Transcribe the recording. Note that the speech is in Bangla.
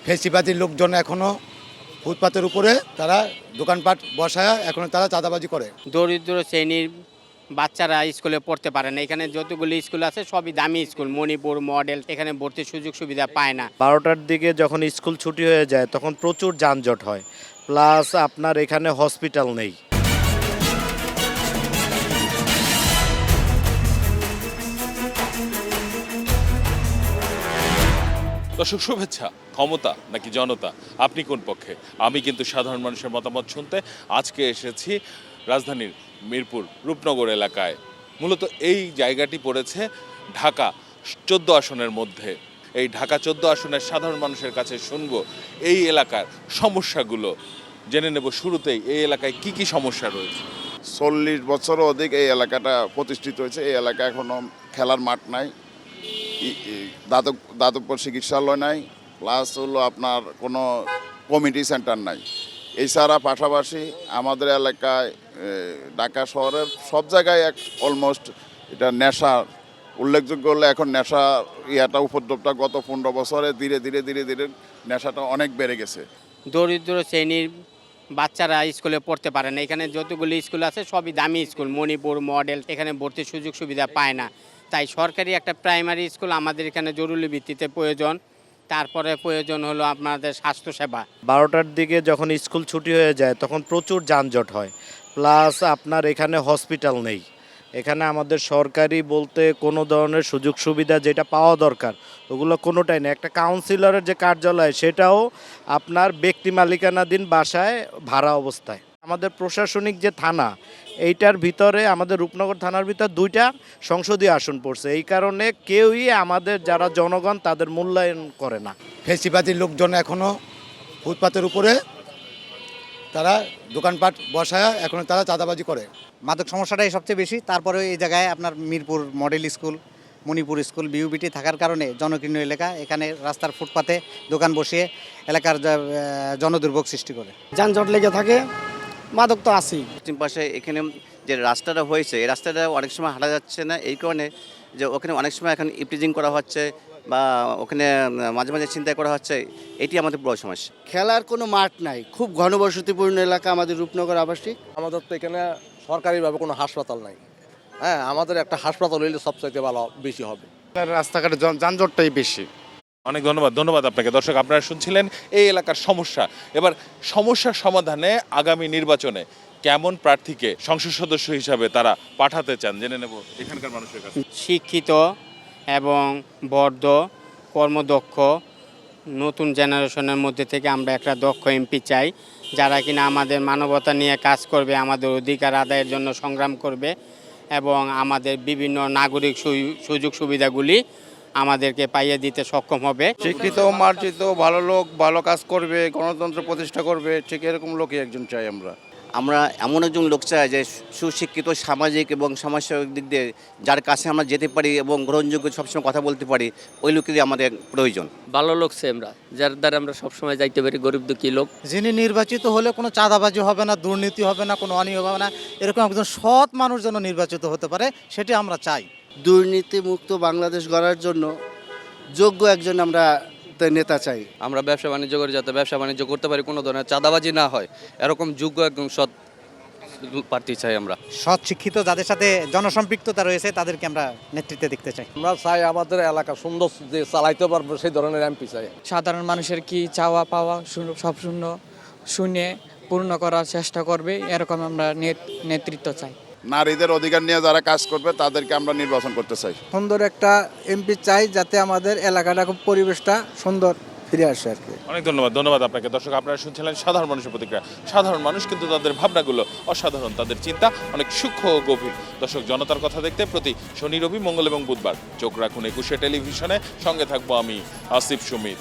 ফেসিবাদীর লোকজন এখনও ফুটপাতের উপরে তারা দোকানপাট বসায় এখনও তারা চাঁদাবাজি করে। দরিদ্র শ্রেণীর বাচ্চারা স্কুলে পড়তে পারে না। এখানে যতগুলি স্কুল আছে সবই দামি স্কুল, মণিপুর মডেল, এখানে ভর্তির সুযোগ সুবিধা পায় না। 12টার দিকে যখন স্কুল ছুটি হয়ে যায় তখন প্রচুর যানজট হয়, প্লাস আপনার এখানে হসপিটাল নেই। দর্শক শুভেচ্ছা। ক্ষমতা নাকি জনতা, আপনি কোন পক্ষে? আমি কিন্তু সাধারণ মানুষের মতামত শুনতে আজকে এসেছি রাজধানীর মিরপুর রূপনগর এলাকায়। মূলত এই জায়গাটি পড়েছে ঢাকা 14 আসনের মধ্যে। এই ঢাকা 14 আসনের সাধারণ মানুষের কাছে শুনবো এই এলাকার সমস্যাগুলো, জেনে নেব শুরুতেই এই এলাকায় কি কি সমস্যা রয়েছে। 40 বছরও অধিক এই এলাকাটা প্রতিষ্ঠিত হয়েছে। এই এলাকায় এখনো খেলার মাঠ নাই, দাতব্য চিকিৎসালয় নাই, প্লাস হলো আপনার কোনো কমিউনিটি সেন্টার নাই। এছাড়া পাশাপাশি আমাদের এলাকায় ঢাকা শহরের সব জায়গায় অলমোস্ট এটা নেশা উল্লেখযোগ্য হলে এখন নেশা উপদ্রবটা গত 15 বছরে ধীরে ধীরে নেশাটা অনেক বেড়ে গেছে। দরিদ্র শ্রেণীর বাচ্চারা স্কুলে পড়তে পারে না। এখানে যতগুলি স্কুল আছে সবই দামি স্কুল, মণিপুর মডেল, এখানে ভর্তির সুযোগ সুবিধা পায় না। তাই সরকারি একটা প্রাইমারি স্কুল আমাদের এখানে জরুরি ভিত্তিতে প্রয়োজন। তারপরে প্রয়োজন হলো আপনাদের স্বাস্থ্যসেবা। 12টার দিকে যখন স্কুল ছুটি হয়ে যায় তখন প্রচুর যানজট হয়, প্লাস আপনার এখানে হসপিটাল নেই। এখানে আমাদের সরকারি বলতে কোনো ধরনের সুযোগ সুবিধা যেটা পাওয়া দরকার ওগুলো কোনোটাই নেই। একটা কাউন্সিলরের যে কার্যালয় সেটাও আপনার ব্যক্তি মালিকানাধীন বাসায় ভাড়া অবস্থায়। আমাদের প্রশাসনিক যে থানা, এইটার ভিতরে আমাদের রূপনগর থানার ভিতর 2টা সংসদীয় আসন পড়ছে। এই কারণে কেউই আমাদের যারা জনগণ তাদের মূল্যায়ন করে না। ফেসিবাদীর লোকজন এখনও ফুটপাতের উপরে তারা দোকানপাট বসায় এখনও তারা চাঁদাবাজি করে। মাদক সমস্যাটাই সবচেয়ে বেশি। তারপরে এই জায়গায় আপনার Mirpur model school, Manipur school, বিউবিটি থাকার কারণে জনকীর্ণ এলাকা, এখানে রাস্তার ফুটপাতে দোকান বসিয়ে এলাকার জনদুর্ভোগ সৃষ্টি করে। যানজট লেগে থাকে, মাদক তো আছেই। পশ্চিম পাশে এখানে যে রাস্তাটা হয়েছে এই রাস্তাটা অনেক সময় হাঁটা যাচ্ছে না, এই কারণে যে ওখানে অনেক সময় এখন ইপটিজিং করা হচ্ছে বা ওখানে মাঝে মাঝে চিন্তা করা হচ্ছে, এটি আমাদের বড় সমস্যা। খেলার কোনো মাঠ নাই, খুব ঘনবসতিপূর্ণ এলাকা আমাদের রূপনগর আবাসিক। আমাদের তো এখানে সরকারিভাবে কোনো হাসপাতাল নাই। হ্যাঁ, আমাদের একটা হাসপাতাল হইলে সবচাইতে ভালো বেশি হবে। রাস্তাঘাটে যানজটটাই বেশি। অনেক ধন্যবাদ আপনাকে। দর্শক, আপনারা শুনছিলেন এই এলাকার সমস্যা। এবার সমস্যার সমাধানে আগামী নির্বাচনে কেমন প্রার্থীকে সংসদ সদস্য হিসাবে তারা পাঠাতে চান জেনে নেব এখানকার মানুষের কাছে। শিক্ষিত এবং বর্ধ কর্মদক্ষ নতুন জেনারেশনের মধ্যে থেকে আমরা একটা দক্ষ এমপি চাই, যারা কিনা আমাদের মানবতা নিয়ে কাজ করবে, আমাদের অধিকার আদায়ের জন্য সংগ্রাম করবে এবং আমাদের বিভিন্ন নাগরিক সুযোগ সুবিধাগুলি আমাদেরকে পাইয়ে দিতে সক্ষম হবে। শিক্ষিত, মার্জিত, ভালো লোক, ভালো কাজ করবে, গণতন্ত্র প্রতিষ্ঠা করবে, ঠিক এরকম লোকই একজন চাই আমরা। আমরা এমন একজন লোক চাই যে সুশিক্ষিত, সামাজিক এবং সমাজসেবক দিক দিয়ে যার কাছে আমরা যেতে পারি এবং গ্রহণযোগ্য সবসময় কথা বলতে পারি, ওই লোকেরই আমাদের প্রয়োজন। ভালো লোক চাই আমরা, যার দ্বারা আমরা সবসময় যাইতে পারি, গরিব দুঃখী লোক। যিনি নির্বাচিত হলে কোনো চাঁদাবাজি হবে না, দুর্নীতি হবে না, কোনো অনিয়ম হবে না, এরকম একজন সৎ মানুষ যেন নির্বাচিত হতে পারে, সেটি আমরা চাই। দুর্নীতিমুক্ত বাংলাদেশ গড়ার জন্য যোগ্য একজন আমরা নেতা চাই। আমরা ব্যবসা বাণিজ্য করে যাতে ব্যবসা বাণিজ্য করতে পারি, কোনো ধরনের চাঁদাবাজি না হয়, এরকম যোগ্য একদম সৎ প্রার্থী চাই আমরা। সৎ শিক্ষিত যাদের সাথে জনসম্পৃক্ততা রয়েছে তাদেরকে আমরা নেতৃত্বে দেখতে চাই। আমরা চাই আমাদের এলাকা সুন্দর যে চালাইতে পারবো সেই ধরনের এমপি চাই। সাধারণ মানুষের কি চাওয়া পাওয়া সব শুনে পূর্ণ করার চেষ্টা করবে, এরকম আমরা নেতৃত্ব চাই। নারীদের অধিকার নিয়ে যারা কাজ করবে তাদেরকে আমরা নির্বাচন করতে চাই। সুন্দর একটা এমপি চাই যাতে আমাদের এলাকাটা খুব পরিবেশটা সুন্দর ফিরে আসে আর কি। অনেক ধন্যবাদ আপনাকে। দর্শক, আপনারা শুনছিলেন সাধারণ মানুষের প্রতিক্রিয়া। সাধারণ মানুষ কিন্তু তাদের ভাবনাগুলো অসাধারণ, তাদের চিন্তা অনেক সূক্ষ্ম ও গভীর। দর্শক, জনতার কথা দেখতে প্রতি শনি, রবি, মঙ্গল এবং বুধবার চোখ রাখুন 21 টেলিভিশনে। সঙ্গে থাকবো আমি আসিফ সুমিত।